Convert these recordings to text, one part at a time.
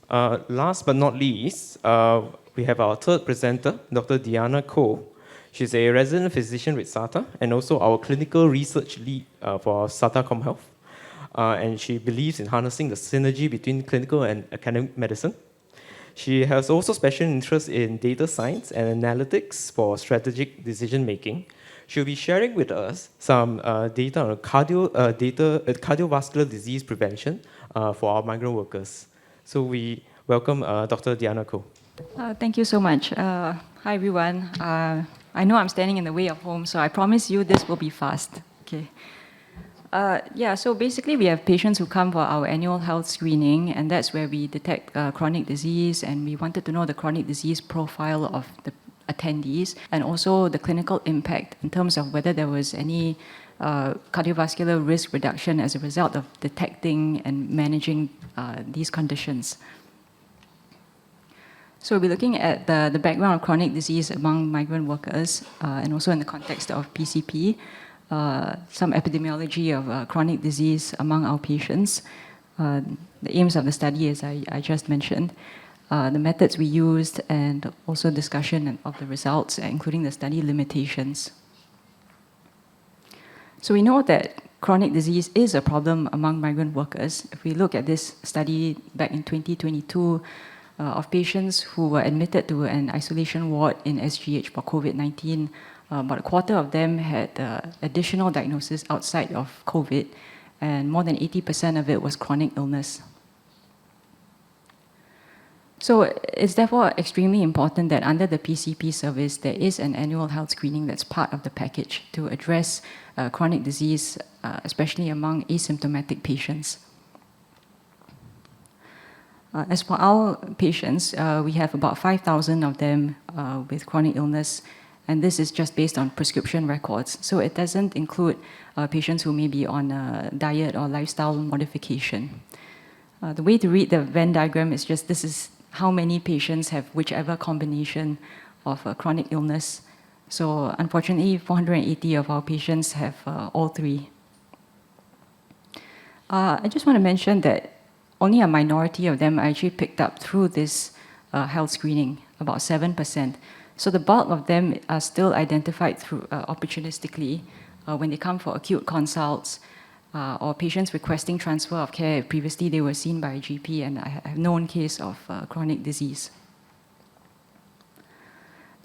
Last but not least, we have our third presenter, Dr. Deanna Koh. She's a resident physician with SATA and also our clinical research lead for SATA CommHealth. And she believes in harnessing the synergy between clinical and academic medicine. She has also special interest in data science and analytics for strategic decision making. She'll be sharing with us some data on cardiovascular disease prevention for our migrant workers. So we welcome Dr. Deanna Koh. Thank you so much. Hi, everyone. I know I'm standing in the way of home, so I promise you this will be fast. Okay. So basically we have patients who come for our annual health screening, and that's where we detect chronic disease, and we wanted to know the chronic disease profile of the attendees and also the clinical impact in terms of whether there was any cardiovascular risk reduction as a result of detecting and managing these conditions. So we'll be looking at the background of chronic disease among migrant workers and also in the context of PCP, some epidemiology of chronic disease among our patients, the aims of the study as I just mentioned, the methods we used, and also discussion of the results, including the study limitations. So we know that chronic disease is a problem among migrant workers. If we look at this study back in 2022 of patients who were admitted to an isolation ward in SGH for COVID-19, about a quarter of them had additional diagnosis outside of COVID, and more than 80% of it was chronic illness. So it's therefore extremely important that under the PCP service, there is an annual health screening that's part of the package to address chronic disease, especially among asymptomatic patients. As for our patients, we have about 5,000 of them with chronic illness, and this is just based on prescription records. So it doesn't include patients who may be on a diet or lifestyle modification. The way to read the Venn diagram is just this is how many patients have whichever combination of chronic illness. So unfortunately, 480 of our patients have all three. I just want to mention that only a minority of them are actually picked up through this health screening, about 7%. So the bulk of them are still identified through opportunistically when they come for acute consults, or patients requesting transfer of care. Previously, they were seen by a GP, and I have known case of chronic disease.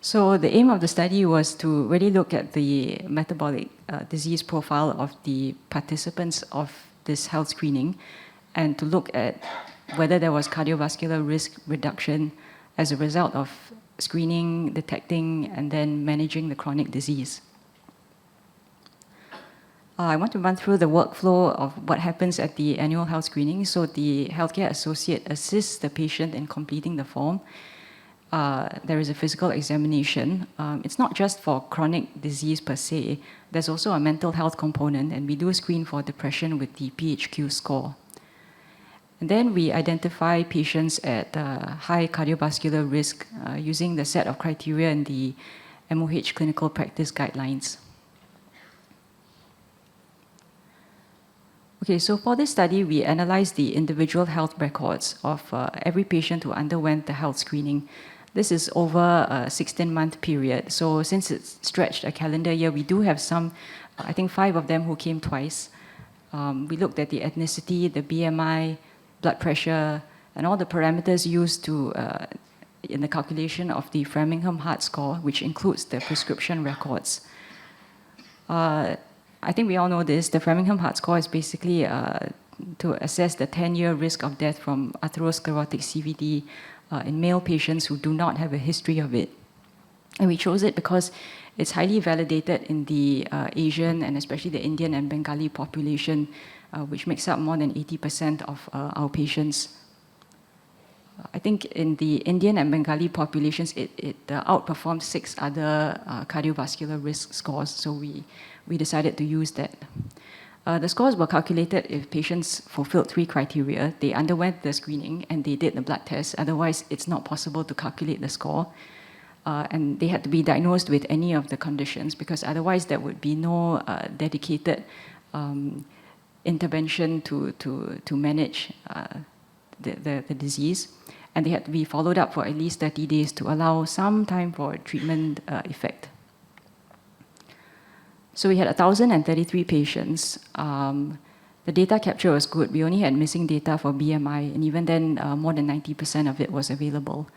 So the aim of the study was to really look at the metabolic disease profile of the participants of this health screening, and to look at whether there was cardiovascular risk reduction as a result of screening, detecting, and then managing the chronic disease. I want to run through the workflow of what happens at the annual health screening. So the healthcare associate assists the patient in completing the form. There is a physical examination. It's not just for chronic disease per se. There's also a mental health component, and we do screen for depression with the PHQ score. And then we identify patients at high cardiovascular risk using the set of criteria in the MOH clinical practice guidelines. Okay, so for this study, we analyzed the individual health records of every patient who underwent the health screening. This is over a 16-month period. So since it's stretched a calendar year, we do have some, I think 5 of them who came twice. We looked at the ethnicity, the BMI, blood pressure, and all the parameters used to in the calculation of the Framingham Heart Score, which includes the prescription records. I think we all know this. The Framingham Heart Score is basically to assess the 10-year risk of death from atherosclerotic CVD in male patients who do not have a history of it. And we chose it because it's highly validated in the Asian and especially the Indian and Bengali population, which makes up more than 80% of our patients. I think in the Indian and Bengali populations, it outperforms 6 other cardiovascular risk scores, so we decided to use that. The scores were calculated if patients fulfilled 3 criteria. They underwent the screening and they did the blood test. Otherwise, it's not possible to calculate the score. And they had to be diagnosed with any of the conditions, because otherwise there would be no dedicated intervention to manage the disease, and they had to be followed up for at least 30 days to allow some time for treatment effect. So we had 1,033 patients. The data capture was good. We only had missing data for BMI, and even then, more than 90% of it was available.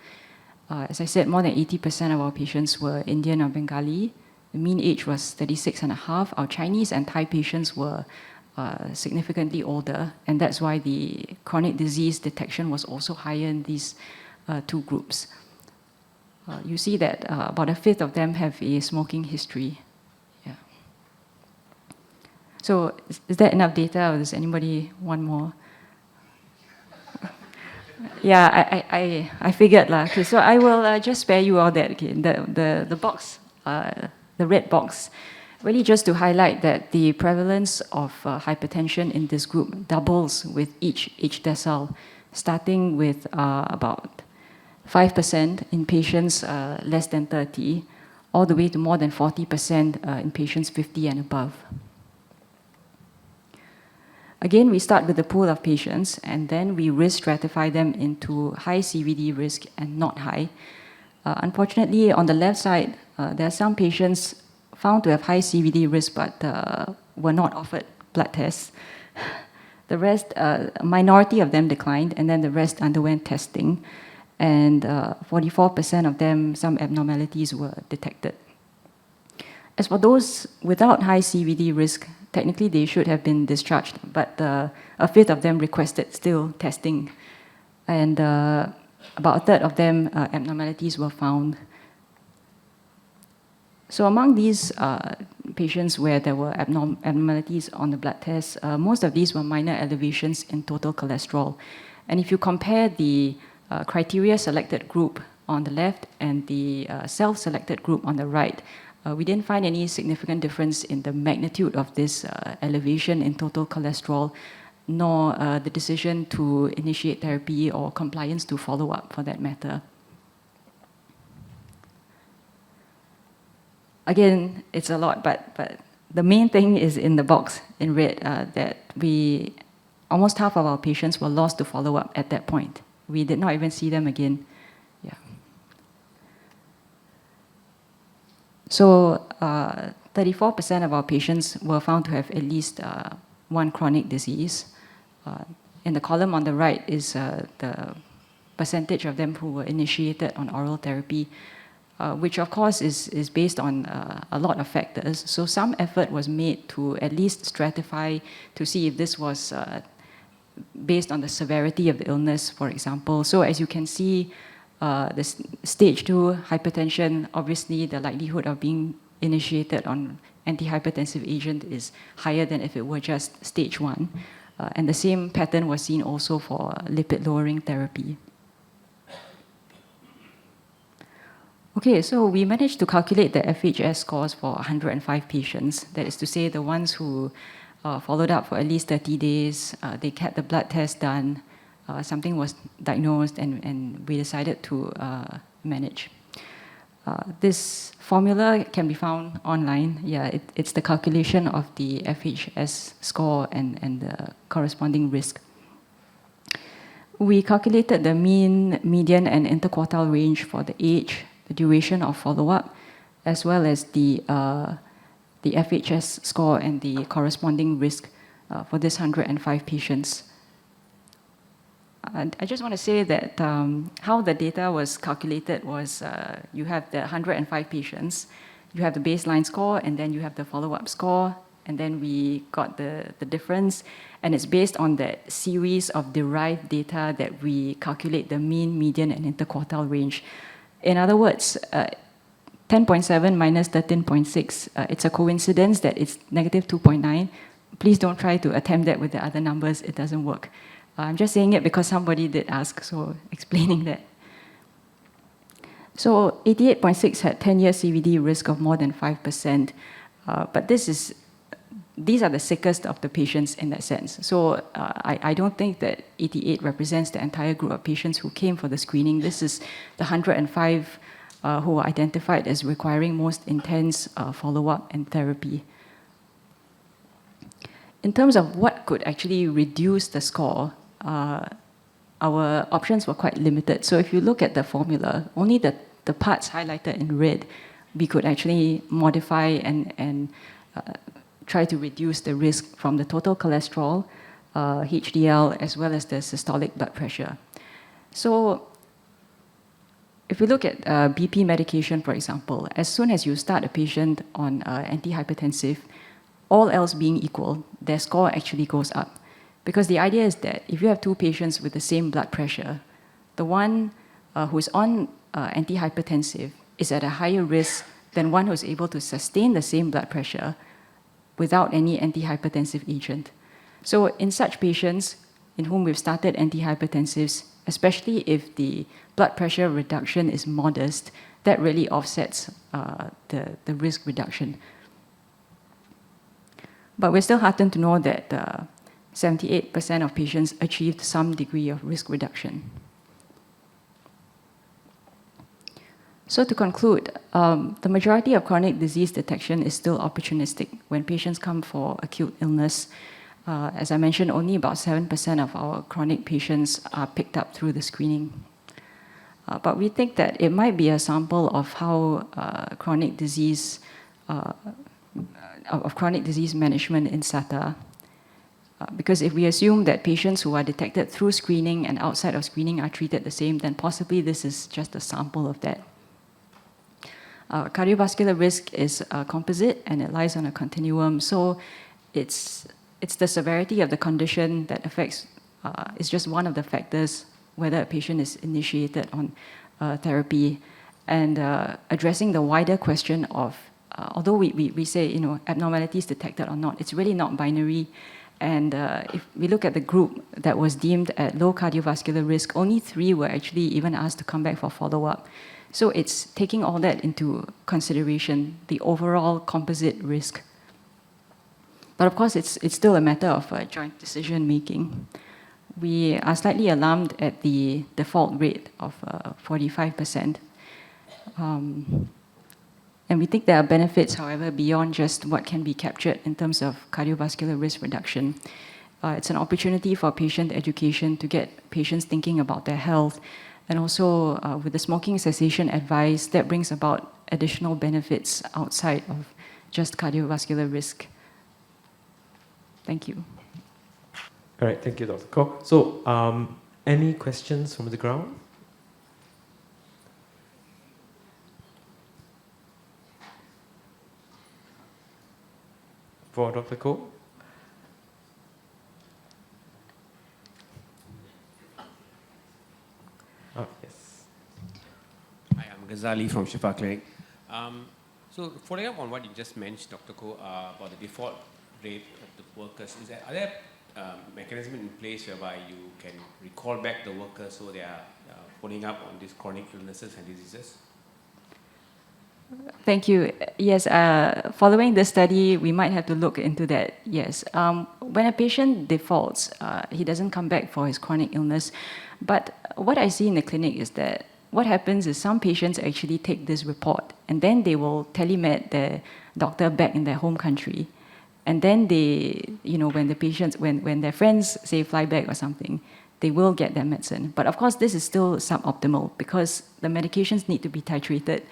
As I said, more than 80% of our patients were Indian or Bengali. The mean age was 36 and a half. Our Chinese and Thai patients were significantly older, and that's why the chronic disease detection was also higher in these two groups. You see that about a fifth of them have a smoking history. Yeah. So is that enough data, or does anybody want more? Yeah, I figured lah. Okay, so I will just spare you all that. Okay, the box, the red box, really just to highlight that the prevalence of hypertension in this group doubles with each decile, starting with about 5% in patients less than 30, all the way to more than 40% in patients 50 and above. Again, we start with the pool of patients, and then we risk stratify them into high CVD risk and not high. Unfortunately, on the left side, there are some patients found to have high CVD risk but were not offered blood tests. The rest, a minority of them declined, and then the rest underwent testing. And 44% of them, some abnormalities were detected. As for those without high CVD risk, technically they should have been discharged, but a fifth of them requested still testing. And about a third of them, abnormalities were found. So among these patients where there were abnormalities on the blood tests, most of these were minor elevations in total cholesterol. And if you compare the criteria selected group on the left and the self-selected group on the right, we didn't find any significant difference in the magnitude of this elevation in total cholesterol, nor the decision to initiate therapy or compliance to follow up for that matter. Again, it's a lot, but the main thing is in the box in red, that almost half of our patients were lost to follow up at that point. We did not even see them again. Yeah. So 34% of our patients were found to have at least one chronic disease. In the column on the right is the percentage of them who were initiated on oral therapy, which of course is based on a lot of factors. So some effort was made to at least stratify to see if this was based on the severity of the illness, for example. So as you can see, the stage 2 hypertension, obviously the likelihood of being initiated on antihypertensive agent is higher than if it were just stage 1. And the same pattern was seen also for lipid-lowering therapy. Okay, so we managed to calculate the FHS scores for 105 patients. That is to say, the ones who followed up for at least 30 days, they had the blood test done, something was diagnosed, and we decided to manage. This formula can be found online. Yeah, it's the calculation of the FHS score and the corresponding risk. We calculated the mean, median, and interquartile range for the age, the duration of follow-up, as well as the FHS score and the corresponding risk for this 105 patients. I just want to say that how the data was calculated was you have the 105 patients, you have the baseline score, and then you have the follow-up score, and then we got the difference, and it's based on that series of derived data that we calculate the mean, median, and interquartile range. In other words, 10.7 minus 13.6, it's a coincidence that it's negative 2.9. Please don't try to attempt that with the other numbers, it doesn't work. I'm just saying it because somebody did ask, so explaining that. So 88.6 had 10-year CVD risk of more than 5%, but these are the sickest of the patients in that sense. So I don't think that 88 represents the entire group of patients who came for the screening. This is the 105 who were identified as requiring most intense follow-up and therapy. In terms of what could actually reduce the score, our options were quite limited. So if you look at the formula, only the parts highlighted in red, we could actually modify and try to reduce the risk from the total cholesterol, HDL, as well as the systolic blood pressure. So if we look at BP medication, for example, as soon as you start a patient on antihypertensive, all else being equal, their score actually goes up. Because the idea is that if you have two patients with the same blood pressure, the one who's on antihypertensive is at a higher risk than one who's able to sustain the same blood pressure without any antihypertensive agent. So in such patients in whom we've started antihypertensives, especially if the blood pressure reduction is modest, that really offsets the risk reduction. But we're still heartened to know that 78% of patients achieved some degree of risk reduction. So to conclude, the majority of chronic disease detection is still opportunistic. When patients come for acute illness, as I mentioned, only about 7% of our chronic patients are picked up through the screening. But we think that it might be a sample of how chronic disease management in SATA. Because if we assume that patients who are detected through screening and outside of screening are treated the same, then possibly this is just a sample of that. Cardiovascular risk is composite and it lies on a continuum. So it's the severity of the condition that affects, is just one of the factors whether a patient is initiated on therapy. And addressing the wider question of, although we say, abnormalities detected or not, it's really not binary. And if we look at the group that was deemed at low cardiovascular risk, only 3 were actually even asked to come back for follow-up. So it's taking all that into consideration, the overall composite risk. But of course, it's still a matter of joint decision making. We are slightly alarmed at the default rate of 45%. And we think there are benefits, however, beyond just what can be captured in terms of cardiovascular risk reduction. It's an opportunity for patient education to get patients thinking about their health. And also, with the smoking cessation advice, that brings about additional benefits outside of just cardiovascular risk. Thank you. All right, thank you, Dr. Koh. So, any questions from the ground? For Dr. Koh? Yes. Hi, I'm Ghazali from Shifa Clinic. So following up on what you just mentioned, Dr. Koh, about the default rate of the workers, are there mechanisms in place whereby you can recall back the workers so they are following up on these chronic illnesses and diseases? Thank you. Yes, following the study, we might have to look into that, yes. When a patient defaults, he doesn't come back for his chronic illness. But what I see in the clinic is that what happens is some patients actually take this report and then they will telemed their doctor back in their home country. And then they, when the patients, when their friends say fly back or something, they will get their medicine. But of course, this is still suboptimal because the medications need to be titrated.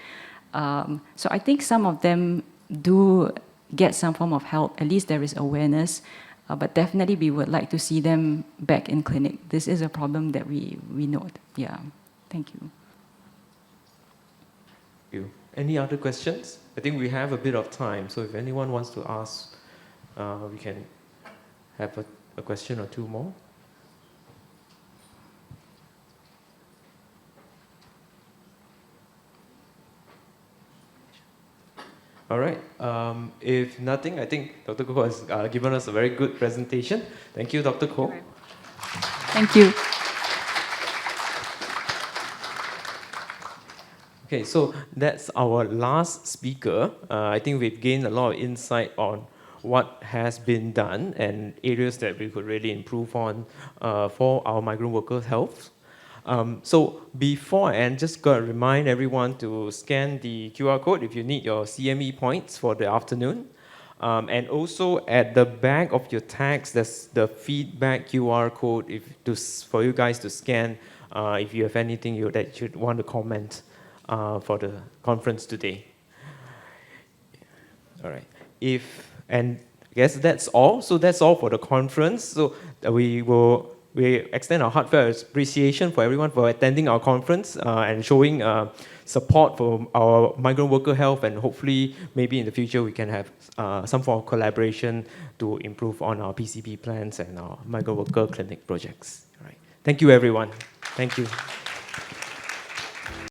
So I think some of them do get some form of help. At least there is awareness. But definitely we would like to see them back in clinic. This is a problem that we note. Yeah. Thank you. Thank you. Any other questions? I think we have a bit of time. So if anyone wants to ask, we can have a question or two more. All right. If nothing, I think Dr. Koh has given us a very good presentation. Thank you, Dr. Koh. Thank you. Okay, so that's our last speaker. I think we've gained a lot of insight on what has been done and areas that we could really improve on for our migrant workers' health. So before I end, just got to remind everyone to scan the QR code if you need your CME points for the afternoon. And also at the back of your tags, there's the feedback QR code for you guys to scan if you have anything that you'd want to comment for the conference today. All right. And I guess that's all. So that's all for the conference. So we extend our heartfelt appreciation for everyone for attending our conference and showing support for our migrant worker health, and hopefully maybe in the future we can have some form of collaboration to improve on our PCP plans and our migrant worker clinic projects. All right. Thank you, everyone. Thank you.